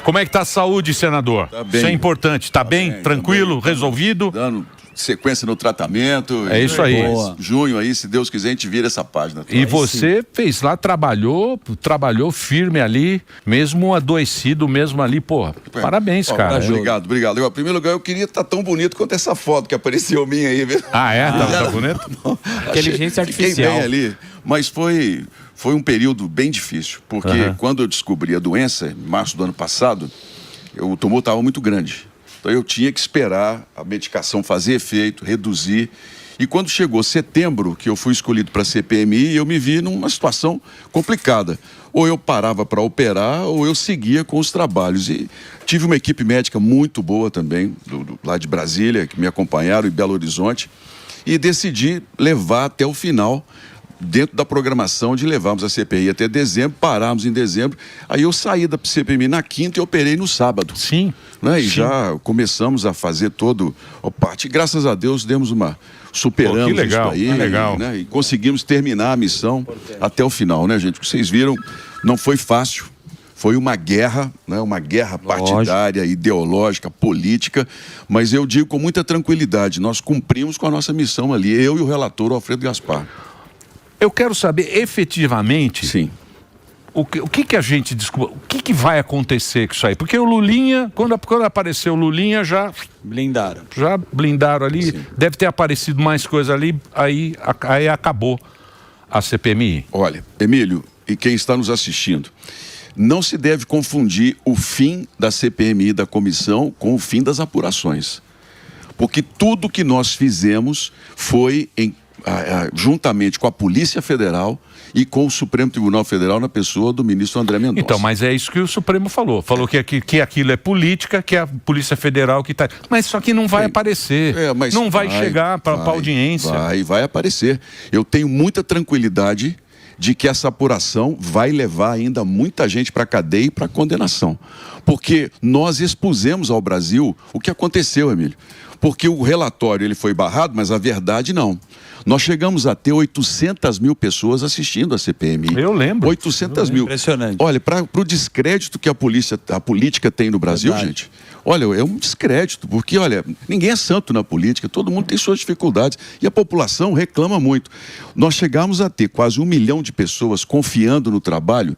Como é que tá a saúde, senador? Tá bem. Isso é importante. Tá bem? Tranquilo? Tá bem. Resolvido? Dando sequência no tratamento. É isso aí. Junho aí, se Deus quiser, a gente vira essa página. E você fez lá, trabalhou firme ali, mesmo adoecido, mesmo ali, pô. Parabéns, cara. Obrigado. Em primeiro lugar, eu queria estar tão bonito quanto essa foto que apareceu minha aí, viu? Ah, é? Tá bonito? Inteligência artificial. Fiquei bem ali, mas foi um período bem difícil, porque quando eu descobri a doença, em março do ano passado, o tumor estava muito grande. Então eu tinha que esperar a medicação fazer efeito, reduzir. E quando chegou setembro, que eu fui escolhido para a CPMI, eu me vi numa situação complicada. Ou eu parava para operar, ou eu seguia com os trabalhos. E tive uma equipe médica muito boa também, lá de Brasília, que me acompanharam, em Belo Horizonte. E decidi levar até o final, dentro da programação de levarmos a CPI até dezembro, pararmos em dezembro. Aí eu saí da CPMI na quinta e operei no sábado. Sim. Né? E já começamos a fazer todo a parte. Graças a Deus superamos que legal, isso aí. legal. Né? E conseguimos terminar a missão até o final, né, gente? Vocês viram, não foi fácil. Foi uma guerra, né? Uma guerra partidária, ideológica, política, mas eu digo com muita tranquilidade, nós cumprimos com a nossa missão ali, eu e o relator, o Alfredo Gaspar. Eu quero saber efetivamente. Sim. O que a gente descobriu? O que vai acontecer com isso aí? Porque o Lulinha, quando apareceu o Lulinha, já blindaram ali. Sim. Deve ter aparecido mais coisa ali, aí acabou a CPMI. Olha, Emílio, e quem está nos assistindo, não se deve confundir o fim da CPMI, da comissão, com o fim das apurações. Porque tudo que nós fizemos foi juntamente com a Polícia Federal e com o Supremo Tribunal Federal na pessoa do ministro André Mendonça. Então, mas é isso que o Supremo falou. Falou que aquilo é política, que é a Polícia Federal que está... Mas isso aqui não vai aparecer. Não vai chegar para a audiência. Vai aparecer. Eu tenho muita tranquilidade de que essa apuração vai levar ainda muita gente para a cadeia e para a condenação. Porque nós expusemos ao Brasil o que aconteceu, Emílio. Porque o relatório ele foi barrado, mas a verdade não. Nós chegamos a ter 800 mil pessoas assistindo a CPMI. Eu lembro. 800 mil. Impressionante. Olha, para o descrédito que a política tem no Brasil, gente, olha, é um descrédito, porque, olha, ninguém é santo na política, todo mundo tem suas dificuldades e a população reclama muito. Nós chegamos a ter quase 1 milhão de pessoas confiando no trabalho.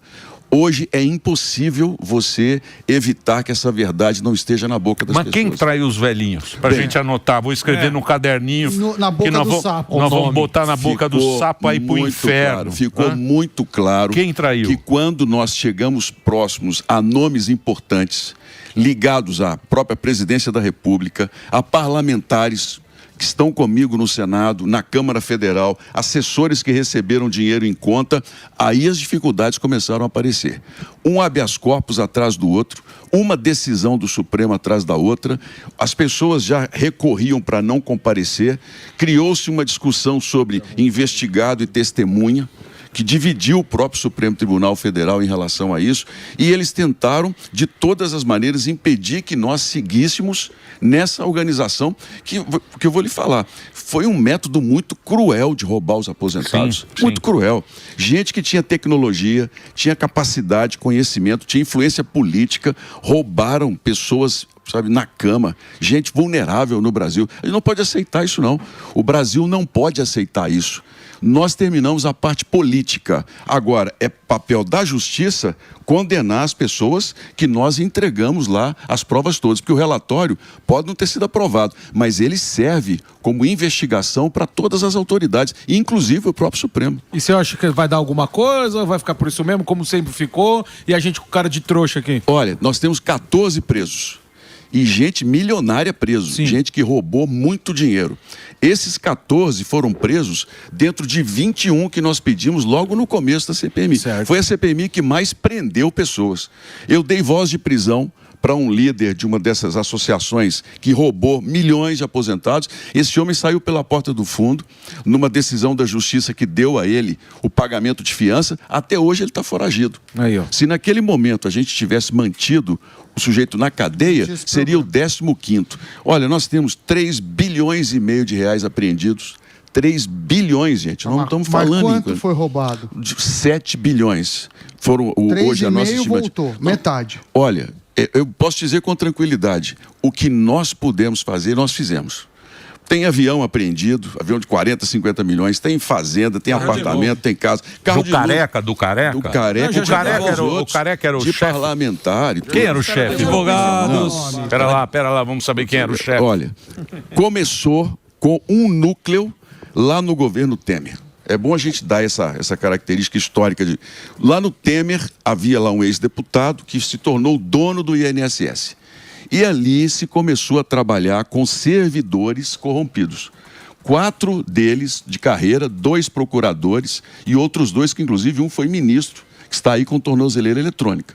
Hoje é impossível você evitar que essa verdade não esteja na boca das pessoas. Mas quem traiu os velhinhos? Pra gente anotar, vou escrever no caderninho. Na boca do sapo. Nós vamos botar na boca do sapo aí pro inferno. Ficou muito claro. Quem traiu? Que quando nós chegamos próximos a nomes importantes, ligados à própria presidência da República, a parlamentares que estão comigo no Senado, na Câmara Federal, assessores que receberam dinheiro em conta, aí as dificuldades começaram a aparecer. Um habeas corpus atrás do outro, uma decisão do Supremo atrás da outra, as pessoas já recorriam para não comparecer, criou-se uma discussão sobre investigado e testemunha, que dividiu o próprio Supremo Tribunal Federal em relação a isso, e eles tentaram, de todas as maneiras, impedir que nós seguíssemos nessa organização, que eu vou lhe falar, foi um método muito cruel de roubar os aposentados. Sim. Muito cruel. Gente que tinha tecnologia, tinha capacidade, conhecimento, tinha influência política, roubaram pessoas, sabe, na cama, gente vulnerável no Brasil. A gente não pode aceitar isso, não. O Brasil não pode aceitar isso. Nós terminamos a parte política. Agora, é papel da justiça condenar as pessoas que nós entregamos lá as provas todas, porque o relatório pode não ter sido aprovado, mas ele serve como investigação para todas as autoridades, inclusive o próprio Supremo. E você acha que vai dar alguma coisa, ou vai ficar por isso mesmo, como sempre ficou, e a gente com cara de trouxa aqui? Olha, nós temos 14 presos. E gente milionária preso, gente que roubou muito dinheiro. Esses 14 foram presos dentro de 21 que nós pedimos logo no começo da CPMI. Certo. Foi a CPMI que mais prendeu pessoas. Eu dei voz de prisão para um líder de uma dessas associações que roubou milhões de aposentados. Esse homem saiu pela porta do fundo, numa decisão da justiça que deu a ele o pagamento de fiança. Até hoje ele está foragido. Aí, ó. Se naquele momento a gente tivesse mantido o sujeito na cadeia, seria o 15º. Olha, nós temos 3,5 bilhões de reais apreendidos. 3 bilhões, gente. Não estamos falando... Mas quanto foi roubado? 7 bilhões. Foram hoje a nossa estimativa. Voltou, metade. Olha, Eu posso dizer com tranquilidade, o que nós pudemos fazer, nós fizemos. Tem avião apreendido, avião de 40, 50 milhões, tem fazenda, tem apartamento, tem casa. Carro Do Careca? Do Careca. O Careca era o de chefe. parlamentar. Quem era o chefe? Advogados. Pera lá, vamos saber quem era o chefe. Olha, começou com um núcleo lá no governo Temer. É bom a gente dar essa característica histórica de... Lá no Temer, havia lá um ex-deputado que se tornou dono do INSS. E ali se começou a trabalhar com servidores corrompidos. 4 deles de carreira, 2 procuradores e outros 2 que inclusive um foi ministro, que está aí com tornozeleira eletrônica.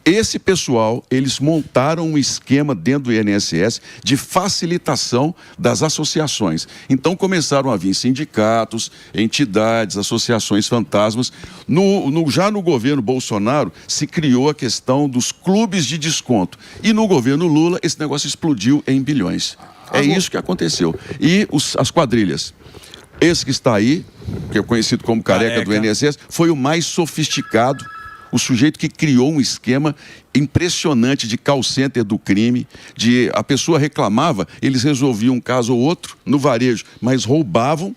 Esse pessoal, eles montaram um esquema dentro do INSS de facilitação das associações. Então começaram a vir sindicatos, entidades, associações fantasmas. Já no governo Bolsonaro se criou a questão dos clubes de desconto. E no governo Lula esse negócio explodiu em bilhões. É isso que aconteceu. E as quadrilhas. Esse que está aí, que é conhecido como Careca do INSS, foi o mais sofisticado. O sujeito que criou um esquema impressionante de call center do crime, a pessoa reclamava, eles resolviam um caso ou outro no varejo, mas roubavam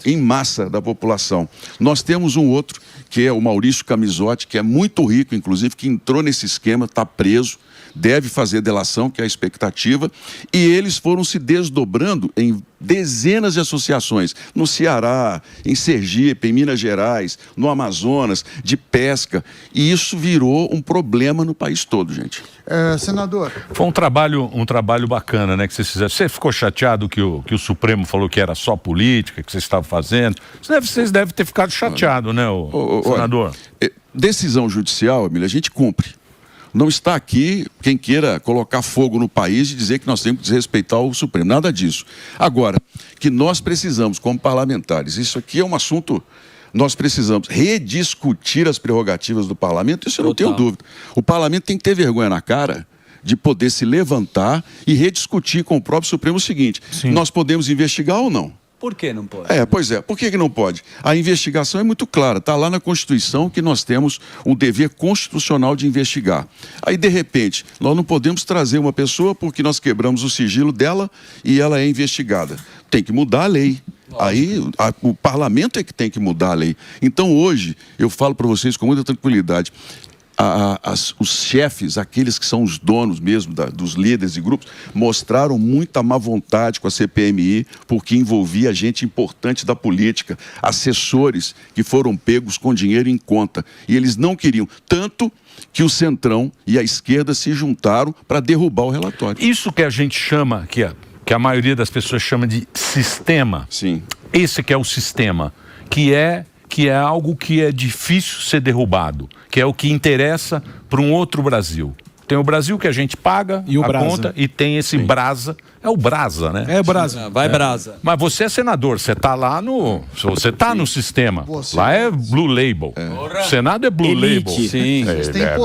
em massa da população. Nós temos um outro, que é o Maurício Camisotti, que é muito rico, inclusive, que entrou nesse esquema, está preso, deve fazer delação, que é a expectativa, e eles foram se desdobrando em dezenas de associações, no Ceará, em Sergipe, em Minas Gerais, no Amazonas, de pesca, e isso virou um problema no país todo, gente. Senador. Foi um trabalho bacana, né, que vocês fizeram. Você ficou chateado que o Supremo falou que era só política, que vocês estavam fazendo? Vocês devem ter ficado chateado, né, senador? Decisão judicial, Emílio, a gente cumpre. Não está aqui quem queira colocar fogo no país e dizer que nós temos que desrespeitar o Supremo. Nada disso. Agora, que nós precisamos, como parlamentares, isso aqui é um assunto... Nós precisamos rediscutir as prerrogativas do parlamento, isso eu não tenho dúvida. O parlamento tem que ter vergonha na cara de poder se levantar e rediscutir com o próprio Supremo o seguinte: nós podemos investigar ou não? Por que não pode? Pois é. Por que não pode? A investigação é muito clara. Está lá na Constituição que nós temos um dever constitucional de investigar. Aí, de repente, nós não podemos trazer uma pessoa porque nós quebramos o sigilo dela e ela é investigada. Tem que mudar a lei. Aí o parlamento é que tem que mudar a lei. Então, hoje, eu falo para vocês com muita tranquilidade, os chefes, aqueles que são os donos mesmo dos líderes de grupos, mostraram muita má vontade com a CPMI, porque envolvia gente importante da política, assessores que foram pegos com dinheiro em conta, e eles não queriam, tanto que o Centrão e a esquerda se juntaram para derrubar o relatório. Isso que a gente chama, que a maioria das pessoas chama de sistema. Sim. Esse que é o sistema, que é algo que é difícil ser derrubado, que é o que interessa para um outro Brasil. Tem o Brasil que a gente paga e a conta e tem esse Brasa. É o Brasa, né? É o Brasa. Vai Brasa. Mas você é senador, você está lá no... Você está no sistema. Lá é Blue Label. O Senado é Blue Label. Sim.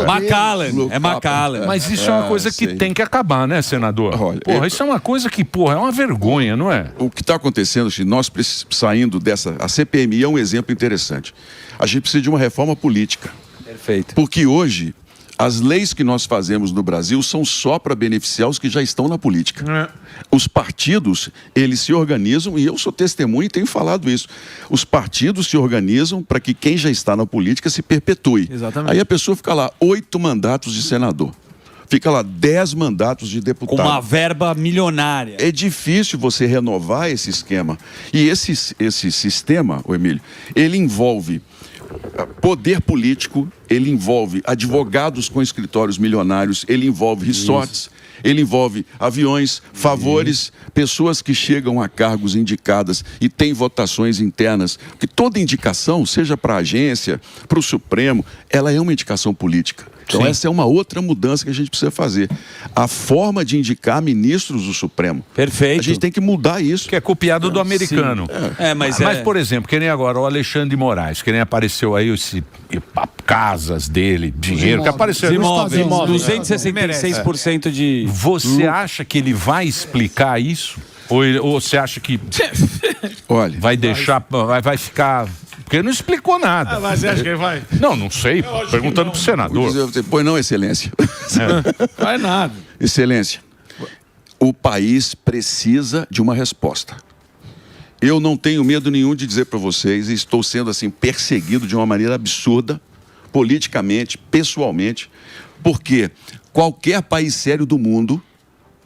Macallan. É Macallan. Mas isso é uma coisa que tem que acabar, né, senador? Olha, isso é uma coisa que, é uma vergonha, não é? O que está acontecendo, nós saindo dessa... A CPMI é um exemplo interessante. A gente precisa de uma reforma política. Perfeito. Porque hoje... As leis que nós fazemos no Brasil são só para beneficiar os que já estão na política. Os partidos, eles se organizam, e eu sou testemunha e tenho falado isso. Os partidos se organizam para que quem já está na política se perpetue. Exatamente. Aí a pessoa fica lá 8 mandatos de senador. Fica lá 10 mandatos de deputado. Com uma verba milionária. É difícil você renovar esse esquema. E esse sistema, Emílio, ele envolve... poder político, ele envolve advogados com escritórios milionários, ele envolve resorts, ele envolve aviões, favores, pessoas que chegam a cargos indicadas e têm votações internas, que toda indicação, seja para a agência, para o Supremo, ela é uma indicação política. Então essa é uma outra mudança que a gente precisa fazer. A forma de indicar ministros do Supremo. Perfeito. A gente tem que mudar isso. Que é copiado do americano. Mas, por exemplo, que nem agora o Alexandre de Moraes, que nem apareceu aí casas dele, dinheiro, que apareceu... Imóveis, 266% de... Você acha que ele vai explicar isso? Ou você acha que Olha, vai deixar, vai ficar... porque não explicou nada. Mas você acha que ele vai? Não sei. Perguntando pro senador. Pois não, excelência. Vai nada. Excelência, o país precisa de uma resposta. Eu não tenho medo nenhum de dizer para vocês, e estou sendo assim perseguido de uma maneira absurda, politicamente, pessoalmente, porque qualquer país sério do mundo,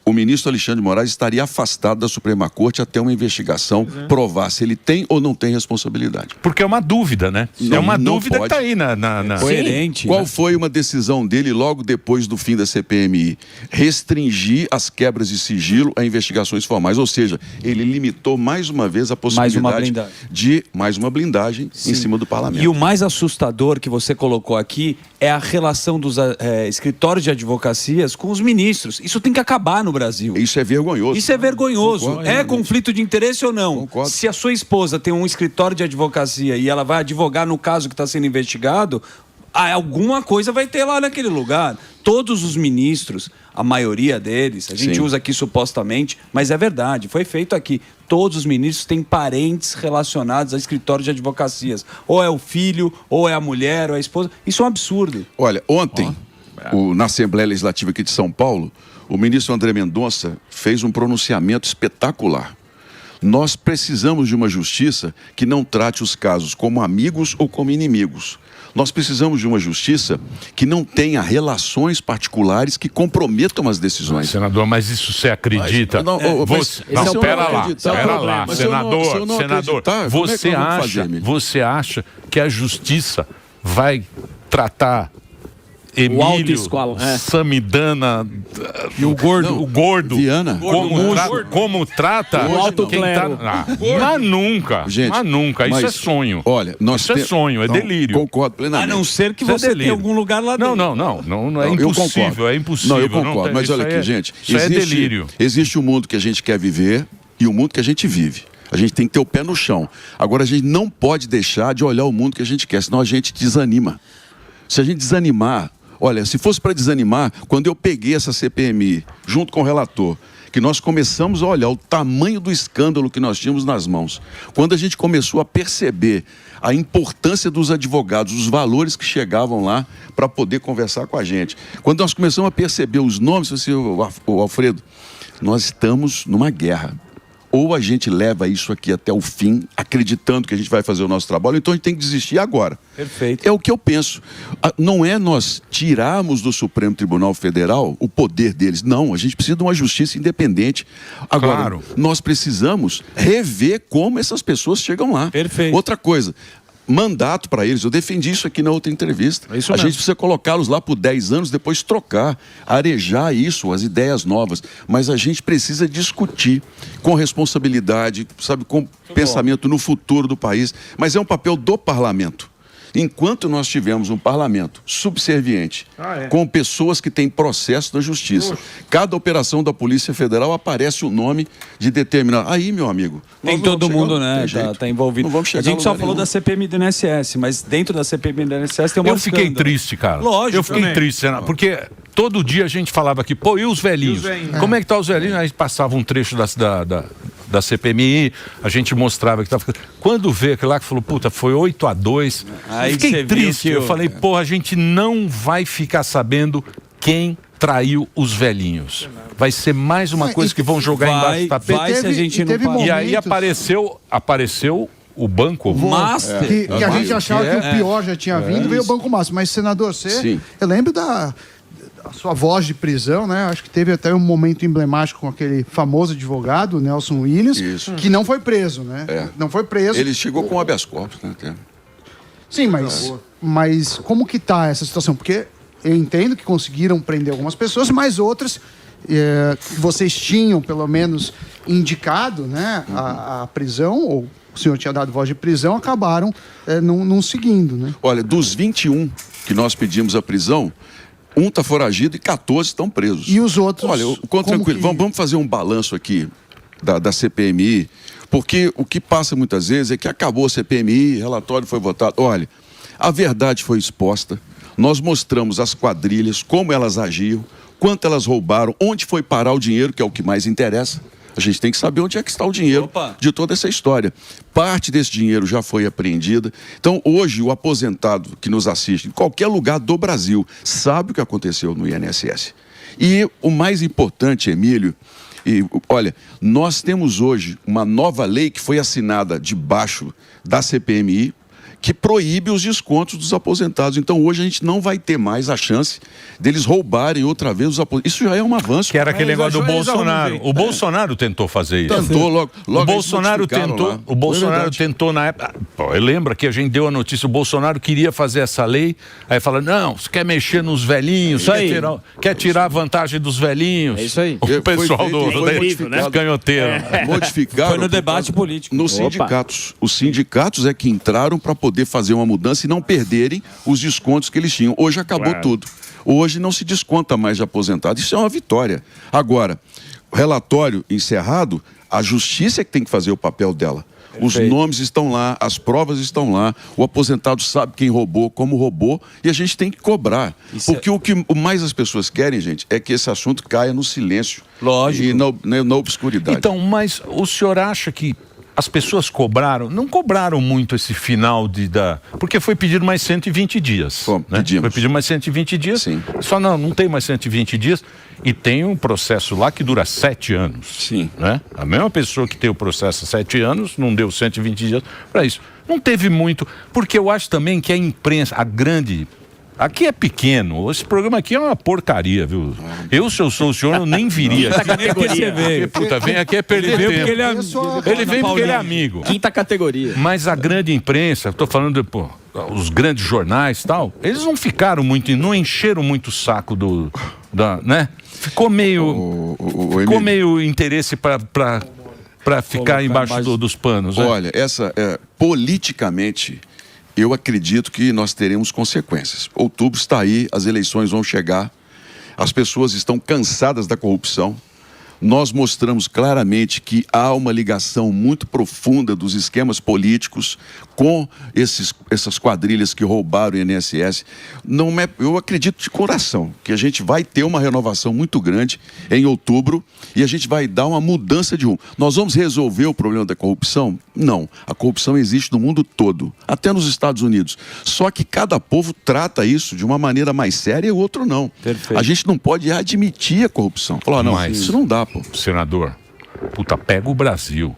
o ministro Alexandre de Moraes estaria afastado da Suprema Corte até uma investigação provar se ele tem ou não tem responsabilidade. Porque é uma dúvida, né? É uma dúvida que tá aí na... Coerente. Qual foi uma decisão dele logo depois do fim da CPMI? Restringir as quebras de sigilo a investigações formais. Ou seja, ele limitou mais uma vez a possibilidade de mais uma blindagem em cima do parlamento. E o mais assustador que você colocou aqui é a relação dos escritórios de advocacias com os ministros. Isso tem que acabar no Brasil. Isso é vergonhoso. Isso é vergonhoso. Concordo, é conflito de interesse ou não? Concordo. Se a sua esposa tem um escritório de advocacia e ela vai advogar no caso que está sendo investigado, alguma coisa vai ter lá naquele lugar. Todos os ministros, a maioria deles, a gente usa aqui supostamente, mas é verdade, foi feito aqui. Todos os ministros têm parentes relacionados a escritórios de advocacias. Ou é o filho, ou é a mulher, ou é a esposa. Isso é um absurdo. Olha, ontem, na Assembleia Legislativa aqui de São Paulo, o ministro André Mendonça fez um pronunciamento espetacular. Nós precisamos de uma justiça que não trate os casos como amigos ou como inimigos. Nós precisamos de uma justiça que não tenha relações particulares que comprometam as decisões. Senador, mas isso você acredita? Espera lá, senador, você acha que a justiça vai tratar Emílio, Samidana e o gordo Viana, como trata o alto clero. Mas nunca, isso é sonho. Olha, isso é sonho, é delírio. Concordo plenamente. A não ser que você tenha algum lugar lá dentro. Não, é impossível, é impossível. Não, eu concordo, mas olha aqui, gente, isso é delírio. Existe o mundo que a gente quer viver e o mundo que a gente vive. A gente tem que ter o pé no chão. Agora, a gente não pode deixar de olhar o mundo que a gente quer, senão a gente desanima. Se a gente desanimar... Olha, se fosse para desanimar, quando eu peguei essa CPMI, junto com o relator, que nós começamos a olhar o tamanho do escândalo que nós tínhamos nas mãos, quando a gente começou a perceber a importância dos advogados, os valores que chegavam lá para poder conversar com a gente, quando nós começamos a perceber os nomes, assim, o Alfredo, nós estamos numa guerra. Ou a gente leva isso aqui até o fim, acreditando que a gente vai fazer o nosso trabalho, então a gente tem que desistir agora. Perfeito. É o que eu penso. Não é nós tirarmos do Tribunal Federal o poder deles. Não, a gente precisa de uma justiça independente. Agora, nós precisamos rever como essas pessoas chegam lá. Perfeito. Outra coisa... Mandato para eles, eu defendi isso aqui na outra entrevista. A gente precisa colocá-los lá por 10 anos, depois trocar, arejar isso, as ideias novas. Mas a gente precisa discutir com responsabilidade, sabe, com pensamento no futuro do país. Mas é um papel do parlamento. Enquanto nós tivermos um parlamento subserviente, com pessoas que têm processo da justiça, cada operação da Polícia Federal aparece o nome de determinado. Aí, meu amigo... Nem todo mundo, né, tá envolvido. Não vamos chegar a gente só lugar falou nenhum. da CPMI do INSS, mas dentro da CPMI do INSS tem uma Eu fiquei triste, cara. Lógico. Eu fiquei triste, Senado, porque todo dia a gente falava aqui, pô, e os velhinhos? Como é que tá os velhinhos? Aí passava um trecho da CPMI, a gente mostrava que estava... Quando vê aquele lá que falou, puta, foi 8-2, aí fiquei triste. Eu falei, pô, a gente não vai ficar sabendo quem traiu os velhinhos. Vai ser mais uma coisa que vão jogar embaixo do tapete. Se a gente não parar. E aí apareceu o Banco Master. Que a gente achava que o pior já tinha vindo, veio o Banco Master. Mas, senador, eu lembro da sua voz de prisão, né? Acho que teve até um momento emblemático com aquele famoso advogado, Nelson Williams, que não foi preso, né? Não foi preso. Ele chegou com habeas corpus, né? Sim, mas como que tá essa situação? Porque eu entendo que conseguiram prender algumas pessoas, mas outras vocês tinham, pelo menos, indicado, né, a prisão, ou o senhor tinha dado voz de prisão, acabaram não seguindo, né? Olha, dos 21 que nós pedimos a prisão, um está foragido e 14 estão presos. E os outros? Olha, tranquilo, vamos fazer um balanço aqui da CPMI, porque o que passa muitas vezes é que acabou a CPMI, relatório foi votado. Olha, a verdade foi exposta, nós mostramos as quadrilhas, como elas agiam, quanto elas roubaram, onde foi parar o dinheiro, que é o que mais interessa. A gente tem que saber onde é que está o dinheiro de toda essa história. Parte desse dinheiro já foi apreendida. Então, hoje, o aposentado que nos assiste, em qualquer lugar do Brasil, sabe o que aconteceu no INSS. E o mais importante, Emílio, olha, nós temos hoje uma nova lei que foi assinada debaixo da CPMI, que proíbe os descontos dos aposentados. Então, hoje a gente não vai ter mais a chance deles roubarem outra vez os aposentados. Isso já é um avanço. Que era aquele negócio do Bolsonaro. O Bolsonaro tentou fazer isso. Tentou, logo o Bolsonaro tentou. O Bolsonaro tentou na época. Lembra que a gente deu a notícia, o Bolsonaro queria fazer essa lei, aí fala, não, você quer mexer nos velhinhos, quer tirar a vantagem dos velhinhos. É isso aí. O pessoal do canhoteiro. Modificaram. Foi no debate político. Nos sindicatos. Os sindicatos é que entraram para poder fazer uma mudança e não perderem os descontos que eles tinham. Hoje acabou tudo. Hoje não se desconta mais de aposentado. Isso é uma vitória. Agora, o relatório encerrado, a justiça é que tem que fazer o papel dela. Os nomes estão lá, as provas estão lá, o aposentado sabe quem roubou, como roubou, e a gente tem que cobrar. Porque o que mais as pessoas querem, gente, é que esse assunto caia no silêncio. Lógico. E na obscuridade. Então, mas o senhor acha que as pessoas não cobraram muito esse final porque foi pedido mais 120 dias. Né? Foi pedido mais 120 dias. Sim. Só não tem mais 120 dias. E tem um processo lá que dura 7 anos. Sim. Né? A mesma pessoa que tem o processo há 7 anos, não deu 120 dias para isso. Não teve muito, porque eu acho também que a imprensa, a grande... Aqui é pequeno, esse programa aqui é uma porcaria, viu? Se eu sou o senhor, eu nem viria aqui. Vem aqui é perder tempo. Ele vem porque ele é amigo. Quinta categoria. Mas a grande imprensa, estou falando os grandes jornais e tal, eles não ficaram muito, não encheram muito o saco né? Ficou meio interesse para ficar embaixo dos panos. Olha, politicamente... Eu acredito que nós teremos consequências. Outubro está aí, as eleições vão chegar, as pessoas estão cansadas da corrupção. Nós mostramos claramente que há uma ligação muito profunda dos esquemas políticos com essas quadrilhas que roubaram o INSS. Eu acredito de coração que a gente vai ter uma renovação muito grande em outubro e a gente vai dar uma mudança de rumo. Nós vamos resolver o problema da corrupção? Não. A corrupção existe no mundo todo, até nos Estados Unidos. Só que cada povo trata isso de uma maneira mais séria e o outro não. Perfeito. A gente não pode admitir a corrupção. Falar, não, isso não dá. Senador, pega o Brasil.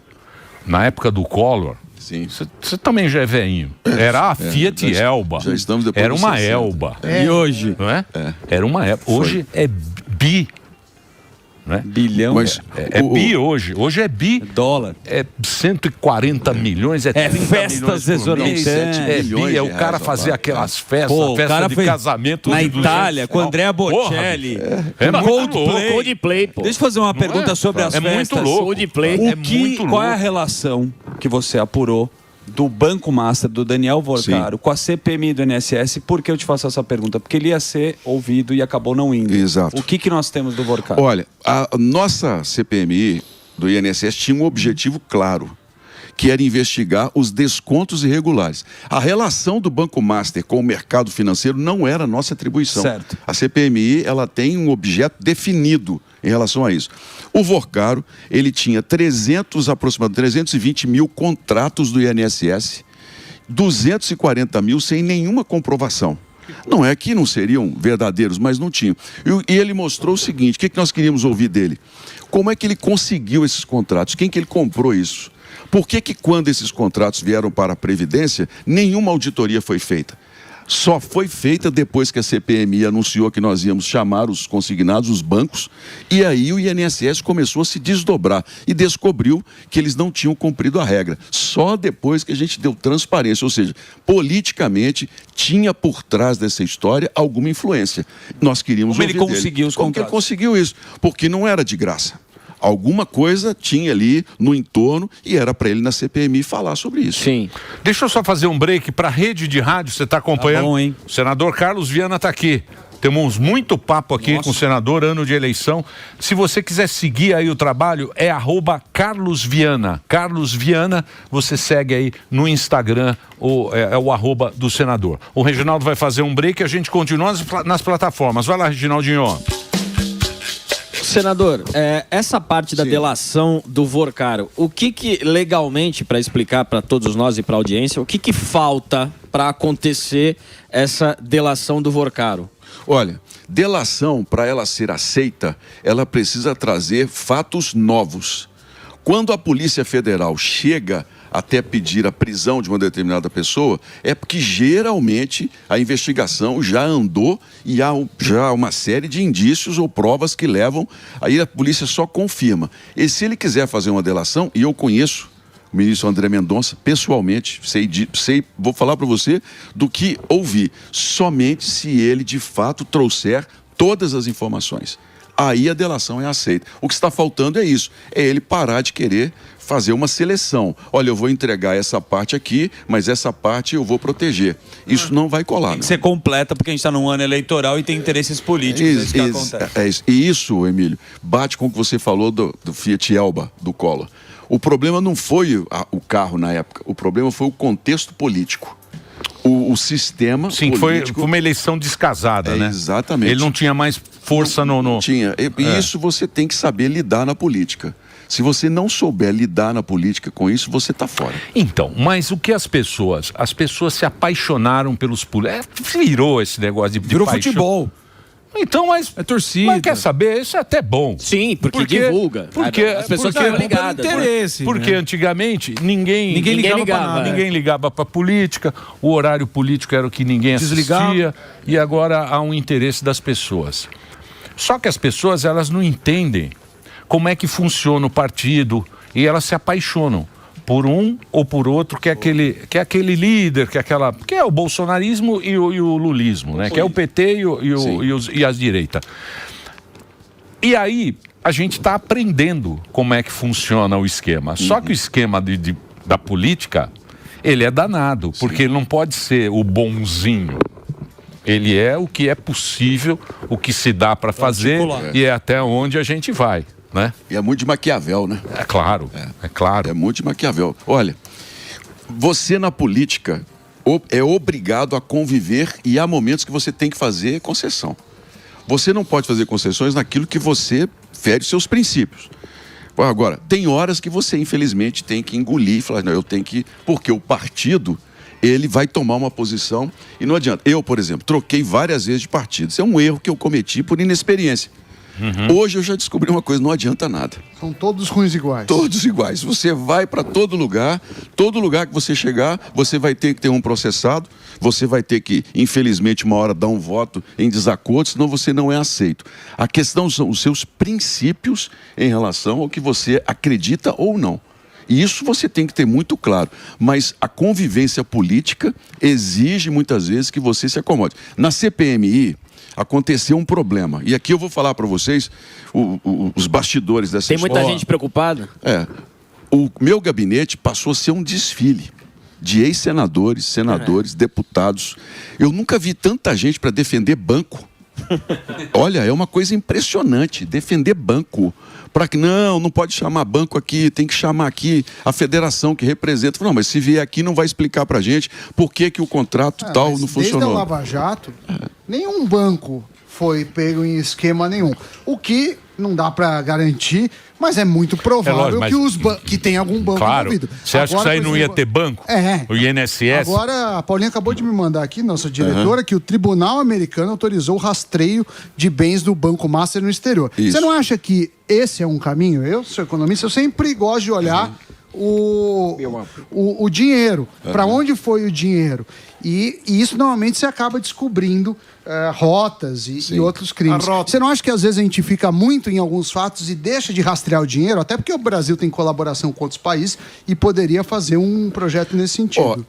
Na época do Collor, você também já é velhinho. Era a Fiat Elba. Já estamos depois Era uma Elba. E hoje? Não é? Era uma Elba. Hoje é bi. Né? Bilhão. Mas bi hoje. Hoje é bi. Dólar. É 140 milhões, 30 festas exorbitantes. É o cara fazer aquelas festas, festa de casamento. Na Itália, com Andrea Bocelli. Coldplay, pô. Deixa eu fazer uma pergunta sobre as festas. Muito louco. Coldplay. Qual é a relação que você apurou do Banco Master, do Daniel Vorcaro, com a CPMI do INSS? Por que eu te faço essa pergunta? Porque ele ia ser ouvido e acabou não indo. Exato. O que nós temos do Vorcaro? Olha, a nossa CPMI do INSS tinha um objetivo claro, que era investigar os descontos irregulares. A relação do Banco Master com o mercado financeiro não era nossa atribuição. Certo. A CPMI, ela tem um objeto definido em relação a isso. O Vorcaro, ele tinha aproximadamente 320 mil contratos do INSS, 240 mil sem nenhuma comprovação. Não é que não seriam verdadeiros, mas não tinham. E ele mostrou o seguinte, o que nós queríamos ouvir dele? Como é que ele conseguiu esses contratos? Quem que ele comprou isso? Por que quando esses contratos vieram para a Previdência, nenhuma auditoria foi feita? Só foi feita depois que a CPMI anunciou que nós íamos chamar os consignados, os bancos, e aí o INSS começou a se desdobrar e descobriu que eles não tinham cumprido a regra. Só depois que a gente deu transparência, ou seja, politicamente tinha por trás dessa história alguma influência. Nós queríamos ouvir dele. Como ele conseguiu os contratos? Como ele conseguiu isso? Porque não era de graça. Alguma coisa tinha ali no entorno e era para ele na CPMI falar sobre isso. Sim. Deixa eu só fazer um break para a rede de rádio, você está acompanhando? Tá bom, hein? O senador Carlos Viana está aqui. Temos muito papo aqui com o senador, ano de eleição. Se você quiser seguir aí o trabalho, é @CarlosViana. Carlos Viana, você segue aí no Instagram, é o @ do senador. O Reginaldo vai fazer um break e a gente continua nas plataformas. Vai lá, Reginaldinho. Senador, essa parte da delação do Vorcaro, o que legalmente, para explicar para todos nós e para a audiência, o que falta para acontecer essa delação do Vorcaro? Olha, delação, para ela ser aceita, ela precisa trazer fatos novos. Quando a Polícia Federal chega até pedir a prisão de uma determinada pessoa, é porque geralmente a investigação já andou e há já uma série de indícios ou provas que levam, aí a polícia só confirma. E se ele quiser fazer uma delação, e eu conheço o ministro André Mendonça pessoalmente, vou falar para você do que ouvi, somente se ele de fato trouxer todas as informações. Aí a delação é aceita. O que está faltando é isso, é ele parar de querer fazer uma seleção. Olha, eu vou entregar essa parte aqui, mas essa parte eu vou proteger. Isso não vai colar. Tem que ser completa, porque a gente está num ano eleitoral e tem interesses políticos. É isso que acontece. É isso. E isso, Emílio, bate com o que você falou do Fiat Elba, do Collor. O problema não foi o carro na época, o problema foi o contexto político. O sistema político... foi uma eleição descasada, né? Exatamente. Ele não tinha mais força no... Tinha. E isso você tem que saber lidar na política. Se você não souber lidar na política com isso, você está fora. Então, mas o que as pessoas se apaixonaram pelos políticos. Virou esse negócio de virou paixão. Futebol. Então, mas... É torcida. Mas quer saber? Isso é até bom. Sim, porque divulga. Porque as pessoas ficam ligadas. Interesse, porque antigamente ninguém ligava para política, o horário político era o que ninguém assistia, e agora há um interesse das pessoas. Só que as pessoas, elas não entendem como é que funciona o partido e elas se apaixonam por um ou por outro, que é aquele líder, que é o bolsonarismo e o lulismo, né? Que é o PT e as direitas. E aí a gente está aprendendo como é que funciona o esquema. Só que o esquema da política, ele é danado, porque ele não pode ser o bonzinho. Ele é o que é possível, o que se dá para fazer e é até onde a gente vai. Né? E é muito de Maquiavel, né? É claro, é claro. É muito de Maquiavel. Olha, você na política é obrigado a conviver e há momentos que você tem que fazer concessão. Você não pode fazer concessões naquilo que você fere seus princípios. Agora, tem horas que você, infelizmente, tem que engolir e falar, não, eu tenho que... Porque o partido, ele vai tomar uma posição e não adianta. Eu, por exemplo, troquei várias vezes de partido. Isso é um erro que eu cometi por inexperiência. Hoje eu já descobri uma coisa, não adianta nada. São todos ruins iguais. Todos iguais. Você vai para todo lugar que você chegar, você vai ter que ter um processado, você vai ter que, infelizmente, uma hora dar um voto em desacordo, senão você não é aceito. A questão são os seus princípios em relação ao que você acredita ou não. E isso você tem que ter muito claro. Mas a convivência política exige muitas vezes que você se acomode. Na CPMI... aconteceu um problema. E aqui eu vou falar para vocês os bastidores dessa história. Tem muita gente preocupada? O meu gabinete passou a ser um desfile de ex-senadores, senadores, deputados. Eu nunca vi tanta gente para defender banco. Olha, é uma coisa impressionante, defender banco. Para que não pode chamar banco aqui, tem que chamar aqui a federação que representa. Não, mas se vier aqui não vai explicar para a gente por que o contrato tal não funcionou. Desde a Lava Jato, nenhum banco foi pego em esquema nenhum. O que não dá para garantir, mas é muito provável que tenha algum banco envolvido. Você acha que isso aí não ia ter banco? O INSS? Agora, a Paulinha acabou de me mandar aqui, nossa diretora, que o Tribunal Americano autorizou o rastreio de bens do Banco Master no exterior. Isso. Você não acha que esse é um caminho? Eu sou economista, eu sempre gosto de olhar o dinheiro, para onde foi o dinheiro. E isso normalmente você acaba descobrindo rotas e outros crimes. Você não acha que às vezes a gente fica muito em alguns fatos e deixa de rastrear o dinheiro? Até porque o Brasil tem colaboração com outros países e poderia fazer um projeto nesse sentido.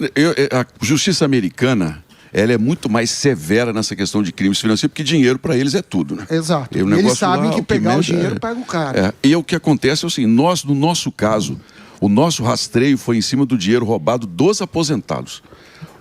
A justiça americana, ela é muito mais severa nessa questão de crimes financeiros, porque dinheiro para eles é tudo, né? Exato. Eles sabem que pegar o dinheiro pega o cara. E o que acontece é assim, no nosso caso, o nosso rastreio foi em cima do dinheiro roubado dos aposentados.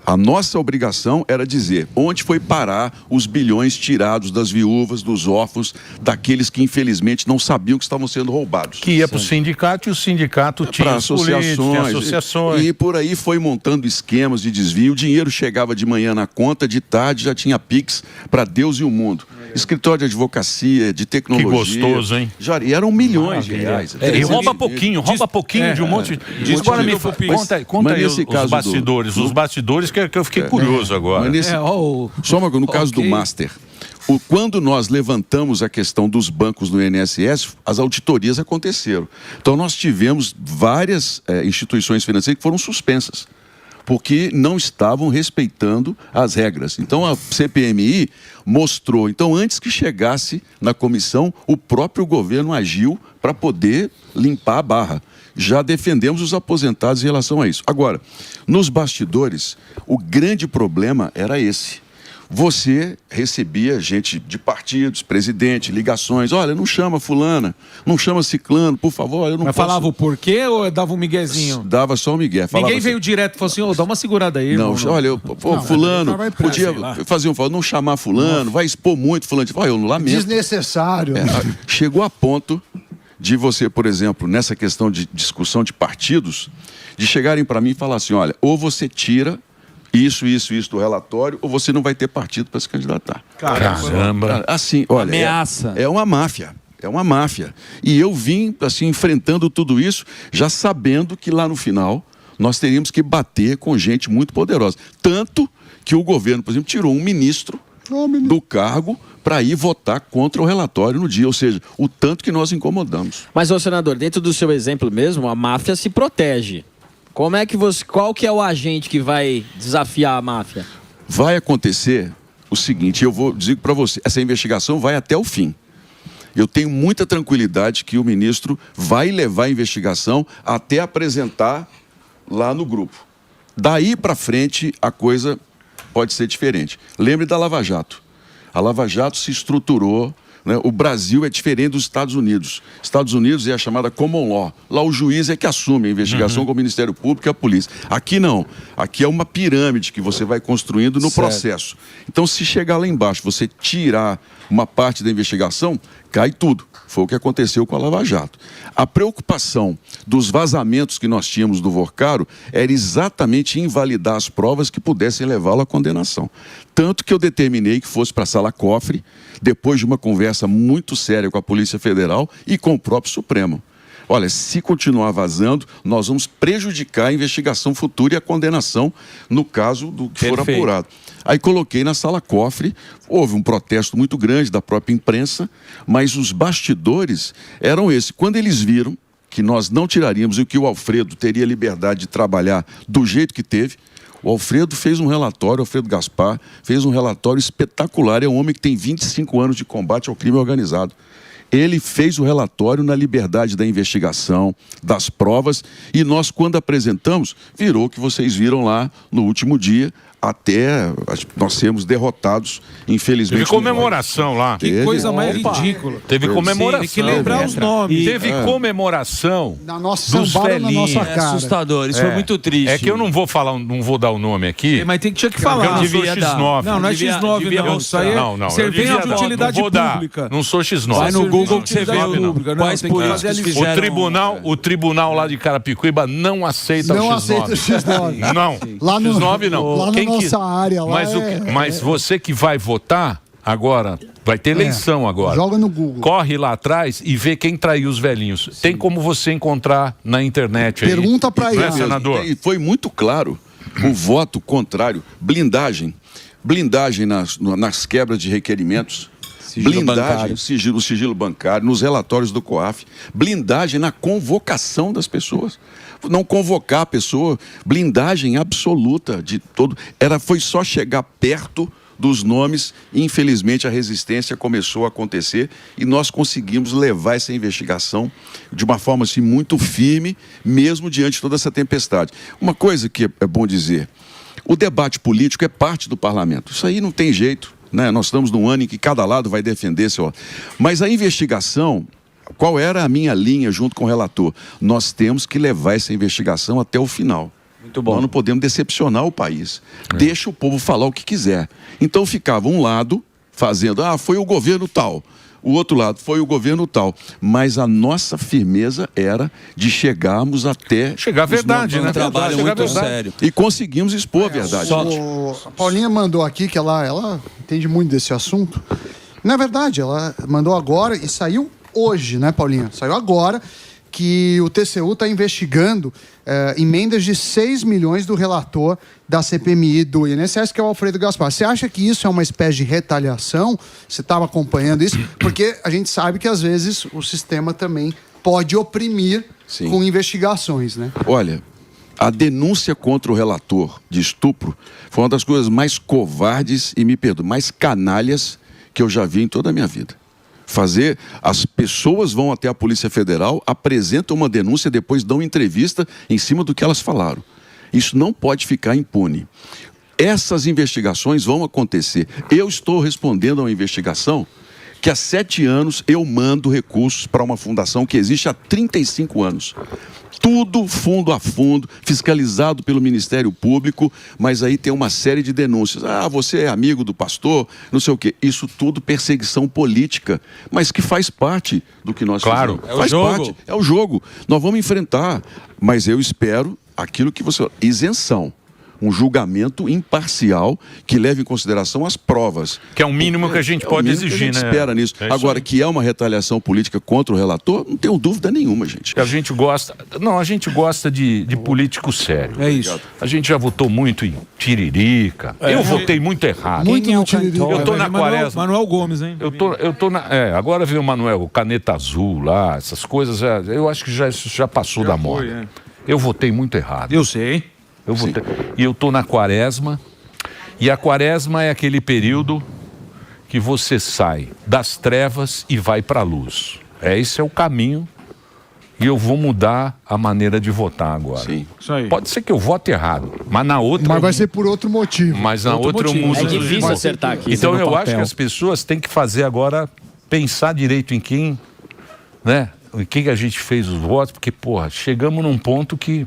A nossa obrigação era dizer onde foi parar os bilhões tirados das viúvas, dos órfãos, daqueles que infelizmente não sabiam que estavam sendo roubados. Que ia para o sindicato e o sindicato tinha associações. E por aí foi montando esquemas de desvio. O dinheiro chegava de manhã na conta, de tarde já tinha Pix para Deus e o mundo. Escritório de advocacia, de tecnologia. Que gostoso, hein? Já, e eram milhões de reais. E rouba pouquinho de um monte de... Agora me conta aí os bastidores. Os bastidores que eu fiquei curioso agora. Só no caso do Master. Quando nós levantamos a questão dos bancos no INSS, as auditorias aconteceram. Então nós tivemos várias instituições financeiras que foram suspensas, porque não estavam respeitando as regras. Então a CPMI mostrou. Então, antes que chegasse na comissão, o próprio governo agiu para poder limpar a barra. Já defendemos os aposentados em relação a isso. Agora, nos bastidores, o grande problema era esse. Você recebia gente de partidos, presidente, ligações. Olha, não chama fulana, não chama ciclano, por favor, eu não Mas posso... falava o porquê ou dava um miguezinho? Dava só um migué. Ninguém veio direto e falou assim, dá uma segurada aí, não, irmão. Olha, fulano, podia fazer um favor, não chamar fulano, vai expor muito fulano. Eu não lamento. Desnecessário. Chegou a ponto de você, por exemplo, nessa questão de discussão de partidos, de chegarem para mim e falar assim, olha, ou você tira isso do relatório, ou você não vai ter partido para se candidatar. Caramba. Assim, olha, ameaça. É uma máfia. É uma máfia. E eu vim, assim, enfrentando tudo isso, já sabendo que lá no final nós teríamos que bater com gente muito poderosa. Tanto que o governo, por exemplo, tirou um ministro do cargo para ir votar contra o relatório no dia. Ou seja, o tanto que nós incomodamos. Mas, ô senador, dentro do seu exemplo mesmo, a máfia se protege. Como é que qual que é o agente que vai desafiar a máfia? Vai acontecer o seguinte, eu vou dizer para você, essa investigação vai até o fim. Eu tenho muita tranquilidade que o ministro vai levar a investigação até apresentar lá no grupo. Daí para frente, a coisa pode ser diferente. Lembre da Lava Jato. A Lava Jato se estruturou, né? O Brasil é diferente dos Estados Unidos. Estados Unidos é a chamada common law. Lá o juiz é que assume a investigação com o Ministério Público e a polícia. Aqui não. Aqui é uma pirâmide que você vai construindo no processo. Então, se chegar lá embaixo, você tirar uma parte da investigação, cai tudo. Foi o que aconteceu com a Lava Jato. A preocupação dos vazamentos que nós tínhamos do Vorcaro era exatamente invalidar as provas que pudessem levá-lo à condenação. Tanto que eu determinei que fosse para a sala cofre, depois de uma conversa muito séria com a Polícia Federal e com o próprio Supremo. Olha, se continuar vazando, nós vamos prejudicar a investigação futura e a condenação no caso do que for apurado. Aí coloquei na sala cofre, houve um protesto muito grande da própria imprensa, mas os bastidores eram esses. Quando eles viram que nós não tiraríamos e que o Alfredo teria liberdade de trabalhar do jeito que teve, o Alfredo fez um relatório, o Alfredo Gaspar fez um relatório espetacular. É um homem que tem 25 anos de combate ao crime organizado. Ele fez o relatório na liberdade da investigação, das provas, e nós, quando apresentamos, virou o que vocês viram lá no último dia, até nós sermos derrotados, infelizmente. Teve comemoração lá. Que coisa mais ridícula. Teve comemoração. Tem que lembrar os nomes. Teve comemoração Na nossa dos sambada, na velhinhos. nossa cara. Assustador, isso foi muito triste. É que eu não vou falar, não vou dar o nome aqui. Mas tinha que Eu falar. não sou devia dar. X9. Não, não é X9, não. Isso aí é Não, servente de utilidade pública. Não sou X9. Vai no Serviço Google de que você vê utilidade não. pública. Não, Quais tem que políticos fazer a fizeram... O tribunal lá de Carapicuíba não aceita Não o X9. aceita o X9. Não, Lá no- X9 não. lá na Quem nossa área, lá mas você que vai votar agora, vai ter eleição agora. Joga no Google. Corre lá atrás e vê quem traiu os velhinhos. Tem como você encontrar na internet aí. Pergunta pra Não é, ele. senador? E foi muito claro o voto contrário, blindagem nas quebras de requerimentos, blindagem, o sigilo bancário, nos relatórios do COAF, blindagem na convocação das pessoas. Não convocar a pessoa, blindagem absoluta de todo. Foi só chegar perto dos nomes, infelizmente a resistência começou a acontecer e nós conseguimos levar essa investigação de uma forma assim muito firme, mesmo diante de toda essa tempestade. Uma coisa que é bom dizer, o debate político é parte do parlamento, isso aí não tem jeito, né? Nós estamos num ano em que cada lado vai defender seu... Mas a investigação, qual era a minha linha junto com o relator? Nós temos que levar essa investigação até o final. Muito bom. Nós não podemos decepcionar o país. Deixa o povo falar o que quiser. Então ficava um lado fazendo, foi o governo tal. O outro lado foi o governo tal. Mas a nossa firmeza era de chegarmos até... Chegar à verdade, né? Um trabalho Chegar à muito verdade. sério. E conseguimos expor a verdade. A Paulinha mandou aqui que ela entende muito desse assunto. Na verdade, ela mandou agora e saiu hoje, né, Paulinha? Saiu agora que o TCU está investigando emendas de 6 milhões do relator da CPMI do INSS, que é o Alfredo Gaspar. Você acha que isso é uma espécie de retaliação? Você estava acompanhando isso? Porque a gente sabe que, às vezes, o sistema também pode oprimir com investigações, né? Olha, a denúncia contra o relator de estupro foi uma das coisas mais covardes e, me perdoe, mais canalhas que eu já vi em toda a minha vida. As pessoas vão até a Polícia Federal, apresentam uma denúncia, depois dão entrevista em cima do que elas falaram. Isso não pode ficar impune. Essas investigações vão acontecer. Eu estou respondendo a uma investigação que há 7 anos eu mando recursos para uma fundação que existe há 35 anos. Tudo fundo a fundo, fiscalizado pelo Ministério Público, mas aí tem uma série de denúncias. Você é amigo do pastor, não sei o quê. Isso tudo perseguição política, mas que faz parte do que nós fazemos. É o jogo. É o jogo. Nós vamos enfrentar, mas eu espero aquilo que você... Isenção. Um julgamento imparcial que leve em consideração as provas. Que é o mínimo que a gente pode exigir, que a gente né? espera nisso. Agora, que é uma retaliação política contra o relator, não tenho dúvida nenhuma, gente. A gente gosta... Não, a gente gosta de político sério. É isso. A gente já votou muito em Tiririca. Eu votei muito errado. Muito no Tiririca. Eu tô na Quaresma. Manuel Gomes, hein? Eu tô na... agora veio o Manuel, o Caneta Azul lá, essas coisas, eu acho que isso já passou da moda. Eu votei muito errado. Eu sei, hein? E eu tô na Quaresma, e a Quaresma é aquele período que você sai das trevas e vai para a luz. Esse é o caminho, e eu vou mudar a maneira de votar agora. Sim. Isso aí. Pode ser que eu vote errado, mas na outra... Mas vai ser por outro motivo. Mas na outra eu motivo. mudo. É difícil acertar aqui. Então no eu papel. acho que as pessoas têm que fazer agora, pensar direito em quem, né? Em quem a gente fez os votos, porque, porra, chegamos num ponto que...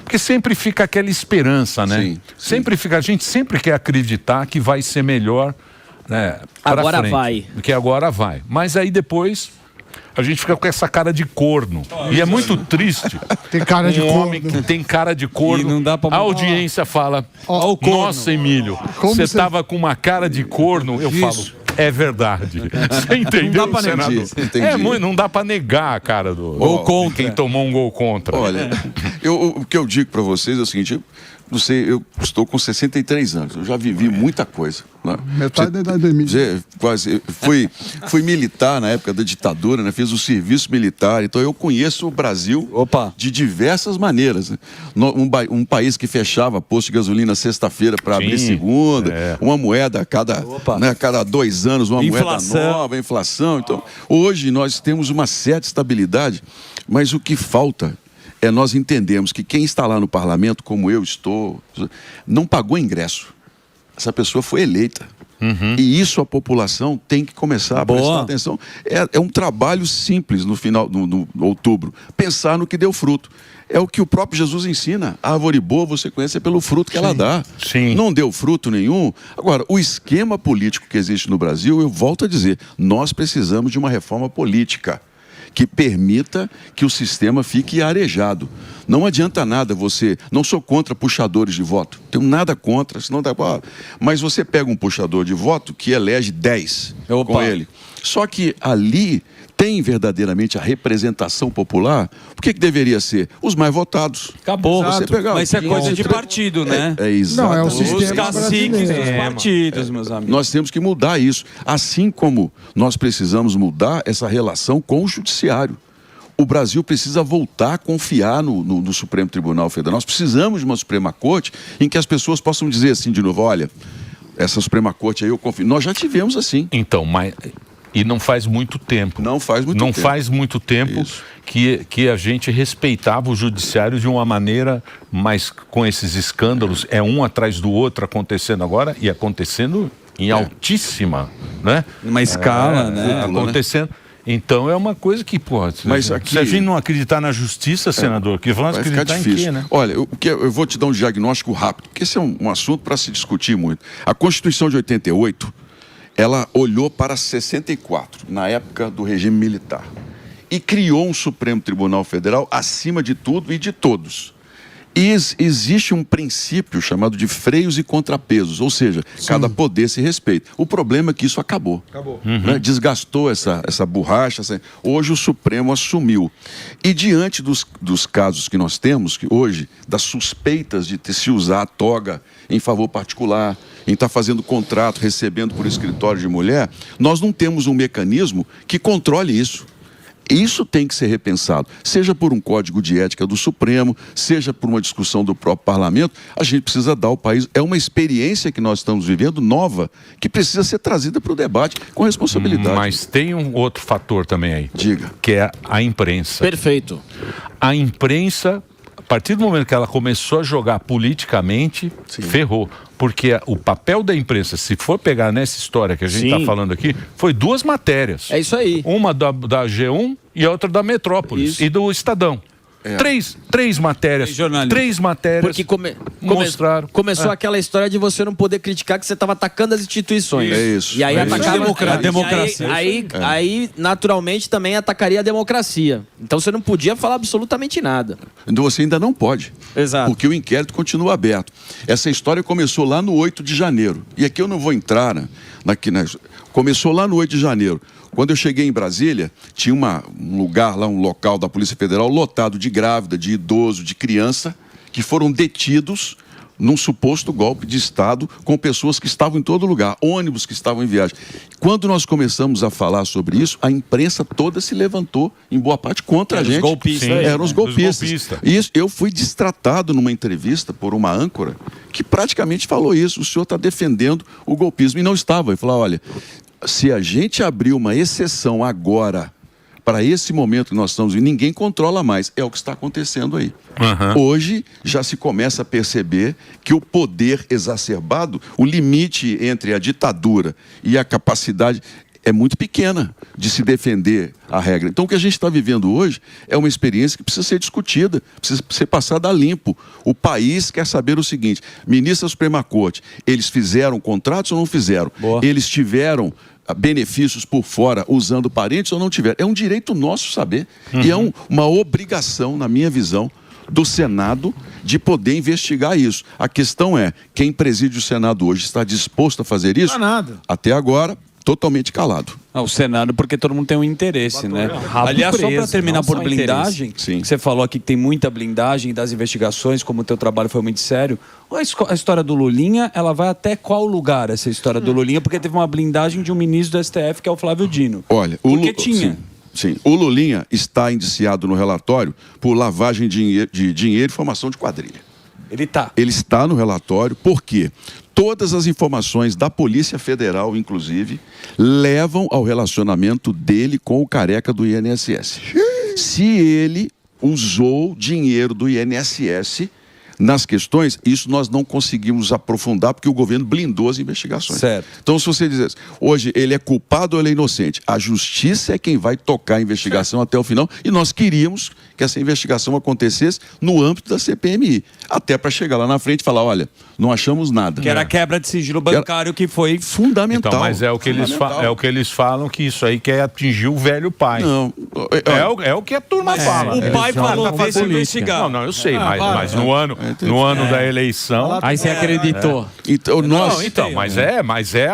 Porque sempre fica aquela esperança, né? Sim, sempre fica, a gente sempre quer acreditar que vai ser melhor, né? Agora frente, vai. Que agora vai. Mas aí depois a gente fica com essa cara de corno. E é muito triste. Tem cara de corno. Homem que tem cara de corno. E não dá pra a mudar. audiência fala: Ó, o corno. nossa, Emílio, Como você você- tava com uma cara de corno. Eu falo: é verdade. Você entendeu, Não dá pra negar. senador? Entendi. Não dá pra negar a cara do Gol contra. de quem tomou um gol contra. Olha, o que eu digo para vocês é o seguinte, não sei, eu estou com 63 anos, eu já vivi muita coisa. Né? Metade da idade do Emílio. Quase, fui militar na época da ditadura, né? Fiz o serviço militar, então eu conheço o Brasil de diversas maneiras. Né? Um país que fechava posto de gasolina sexta-feira para abrir segunda, uma moeda a cada 2 anos, uma Inflação. moeda nova, inflação. Então, hoje nós temos uma certa estabilidade, mas o que falta é nós entendermos que quem está lá no parlamento, como eu estou, não pagou ingresso. Essa pessoa foi eleita. E isso a população tem que começar a prestar atenção. É um trabalho simples no final, no outubro. Pensar no que deu fruto. É o que o próprio Jesus ensina. A árvore boa você conhece pelo fruto que ela dá. Sim. Não deu fruto nenhum. Agora, o esquema político que existe no Brasil, eu volto a dizer, nós precisamos de uma reforma política que permita que o sistema fique arejado. Não adianta nada você... Não sou contra puxadores de voto. Tenho nada contra, senão dá... Mas você pega um puxador de voto que elege 10 com ele. Só que ali tem verdadeiramente a representação popular. O que deveria ser? Os mais votados. Acabou. Você pegar Mas isso é coisa de partido, né? Exato. Não, é o Os sistema caciques dos brasileiro. partidos, meus amigos. Nós temos que mudar isso. Assim como nós precisamos mudar essa relação com o judiciário. O Brasil precisa voltar a confiar no Supremo Tribunal Federal. Nós precisamos de uma Suprema Corte em que as pessoas possam dizer assim de novo, olha, essa Suprema Corte aí eu confio. Nós já tivemos assim. Então, mas... E não faz muito tempo. Não faz muito tempo. Não faz muito tempo que a gente respeitava o judiciário de uma maneira, mas com esses escândalos, um atrás do outro acontecendo agora e acontecendo em altíssima, né? Uma escala, né? Acontecendo Então é uma coisa que, pô, Mas aqui- se a gente não acreditar na justiça, senador, que vamos Vai ficar acreditar em difícil. quê, né? Olha, eu vou te dar um diagnóstico rápido, porque esse é um assunto para se discutir muito. A Constituição de 88, ela olhou para 64, na época do regime militar, e criou um Supremo Tribunal Federal acima de tudo e de todos. E existe um princípio chamado de freios e contrapesos, ou seja, cada poder se respeita. O problema é que isso acabou. Né? Desgastou essa borracha. Hoje o Supremo assumiu. E diante dos casos que nós temos, que hoje, das suspeitas de se usar a toga em favor particular, em estar fazendo contrato, recebendo por escritório de mulher, nós não temos um mecanismo que controle isso. Isso tem que ser repensado, seja por um código de ética do Supremo, seja por uma discussão do próprio parlamento. A gente precisa dar ao país, é uma experiência que nós estamos vivendo, nova, que precisa ser trazida para o debate com responsabilidade. Mas tem um outro fator também aí. Diga. Que é a imprensa. Perfeito. A imprensa, a partir do momento que ela começou a jogar politicamente, ferrou. Porque o papel da imprensa, se for pegar nessa história que a gente está falando aqui, foi 2 matérias. É isso aí. Uma da G1 e a outra da Metrópolis Isso. e do Estadão. Três matérias. Três matérias. Porque mostraram. começou aquela história de você não poder criticar que você estava atacando as instituições. É isso. E aí É isso. atacava A democracia. Aí, naturalmente, também atacaria a democracia. Então você não podia falar absolutamente nada. Então você ainda não pode. Exato. Porque o inquérito continua aberto. Essa história começou lá no 8 de janeiro. E aqui eu não vou entrar começou lá no 8 de janeiro. Quando eu cheguei em Brasília, tinha um lugar lá, um local da Polícia Federal lotado de grávida, de idoso, de criança, que foram detidos num suposto golpe de Estado com pessoas que estavam em todo lugar, ônibus que estavam em viagem. Quando nós começamos a falar sobre isso, a imprensa toda se levantou, em boa parte, contra a gente. Eram os golpistas. Isso, eu fui destratado numa entrevista por uma âncora que praticamente falou isso. O senhor está defendendo o golpismo. E não estava. Ele falou, olha, se a gente abrir uma exceção agora para esse momento que nós estamos vivendo, ninguém controla mais. É o que está acontecendo aí. Hoje já se começa a perceber que o poder exacerbado, o limite entre a ditadura e a capacidade é muito pequena de se defender a regra. Então o que a gente está vivendo hoje é uma experiência que precisa ser discutida, precisa ser passada a limpo. O país quer saber o seguinte, ministro da Suprema Corte, eles fizeram contratos ou não fizeram? Boa. Eles tiveram benefícios por fora usando parentes ou não tiveram? É um direito nosso saber. E é uma obrigação, na minha visão, do Senado de poder investigar isso. A questão é, quem preside o Senado hoje está disposto a fazer isso? Não é nada. Até agora, totalmente calado. O Senado, porque todo mundo tem um interesse, né? Aliás, só para terminar por blindagem, Sim. que você falou aqui que tem muita blindagem das investigações, como o teu trabalho foi muito sério. A história do Lulinha, ela vai até qual lugar, essa história do Lulinha? Porque teve uma blindagem de um ministro do STF, que é o Flávio Dino. Olha, porque tinha. Sim. O Lulinha está indiciado no relatório por lavagem de dinheiro e formação de quadrilha. Ele tá. Ele está no relatório porque todas as informações da Polícia Federal, inclusive, levam ao relacionamento dele com o careca do INSS. Se ele usou dinheiro do INSS nas questões, isso nós não conseguimos aprofundar porque o governo blindou as investigações. Certo. Então, se você dizer, hoje ele é culpado ou ele é inocente, a justiça é quem vai tocar a investigação até o final e nós queríamos que essa investigação acontecesse no âmbito da CPMI, até para chegar lá na frente e falar, olha, não achamos nada. Que era a quebra de sigilo bancário que foi fundamental. Então, mas é o que eles falam que isso aí quer atingir o velho pai. Não. É o que a turma fala. O pai falou, deixa investigar. Não, eu sei, mas no ano da eleição. Aí você acreditou. Então,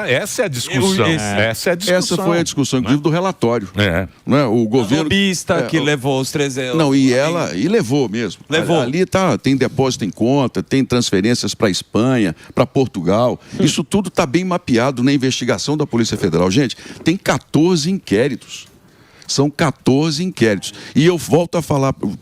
essa é a discussão. Essa é a discussão. Essa foi a discussão, inclusive, do relatório. Não é? O governo. Lobista que levou os 300. Não, e levou mesmo. Levou. Ali tem depósito em conta, tem transferências para Espanha, para Portugal. Isso tudo está bem mapeado na investigação da Polícia Federal. Gente, tem 14 inquéritos. São 14 inquéritos. E eu volto a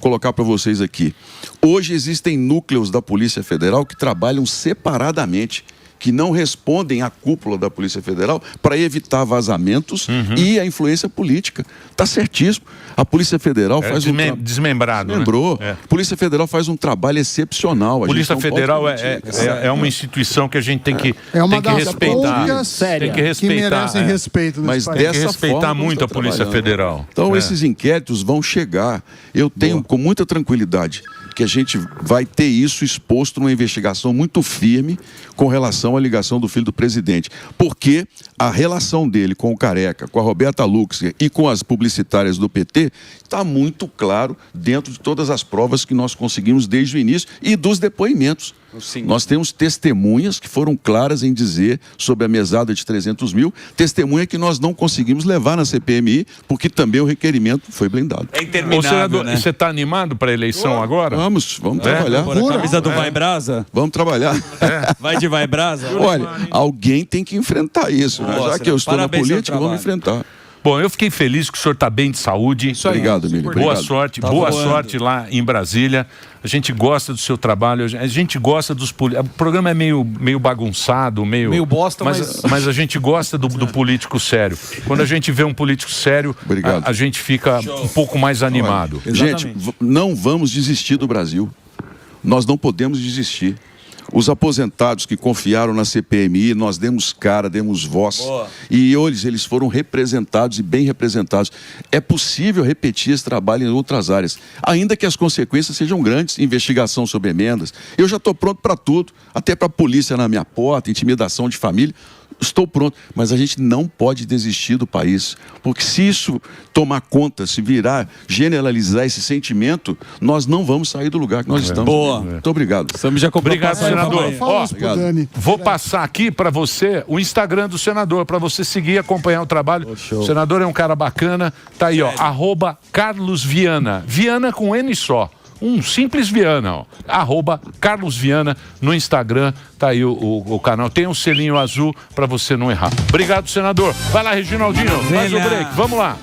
colocar para vocês aqui. Hoje existem núcleos da Polícia Federal que trabalham separadamente, que não respondem à cúpula da Polícia Federal para evitar vazamentos e a influência política. Está certíssimo. A Polícia Federal faz desmembrado. Desmembrou. Né? A Polícia Federal faz um trabalho excepcional. A Polícia Federal é uma instituição que a gente tem que, uma tem que das respeitar. poucas Tem que respeitar. merecem respeito nesse Mas país. Tem que dessa respeitar forma muito a está Polícia trabalhando. Federal. Então esses inquéritos vão chegar. Eu tenho com muita tranquilidade que a gente vai ter isso exposto numa investigação muito firme com relação à ligação do filho do presidente. Porque a relação dele com o Careca, com a Roberta Lux e com as publicitárias do PT está muito claro dentro de todas as provas que nós conseguimos desde o início e dos depoimentos. Sim. Nós temos testemunhas que foram claras em dizer sobre a mesada de 300 mil, testemunha que nós não conseguimos levar na CPMI, porque também o requerimento foi blindado. É Ô, interminável, senador, né? você está animado para a eleição agora? Vamos trabalhar. Pôr a camisa do Vai Brasa? Vamos trabalhar. Vai de Vai Brasa? Olha, alguém tem que enfrentar isso, né? Já que eu estou na Parabéns pelo política, vamos trabalho. enfrentar. Bom, eu fiquei feliz que o senhor está bem de saúde. Obrigado, Emílio. Boa Obrigado. sorte, Tá boa voando. sorte lá em Brasília. A gente gosta do seu trabalho, a gente gosta dos políticos. O programa é meio bagunçado, meio bosta, mas a gente gosta do político sério. Quando a gente vê um político sério, Obrigado. a gente fica um pouco mais animado. Gente, não vamos desistir do Brasil. Nós não podemos desistir. Os aposentados que confiaram na CPMI, nós demos cara, demos voz. Boa. E hoje eles foram representados e bem representados. É possível repetir esse trabalho em outras áreas, ainda que as consequências sejam grandes. Investigação sobre emendas. Eu já estou pronto para tudo, até para a polícia na minha porta, intimidação de família. Estou pronto, mas a gente não pode desistir do país, porque se isso tomar conta, se virar, generalizar esse sentimento, nós não vamos sair do lugar que nós estamos. Boa. Muito obrigado. Estamos já comprou Obrigado, passagem pra senador. amanhã. Fala Ó, isso pro Dani. Vou passar aqui para você o Instagram do senador, para você seguir e acompanhar o trabalho. O senador é um cara bacana. Tá aí, ó, @Carlos Viana. Viana com N só. Um simples Viana, ó. @Carlos Viana no Instagram. Tá aí o canal. Tem um selinho azul para você não errar. Obrigado, senador. Vai lá, Reginaldinho. Faz o break. Vamos lá.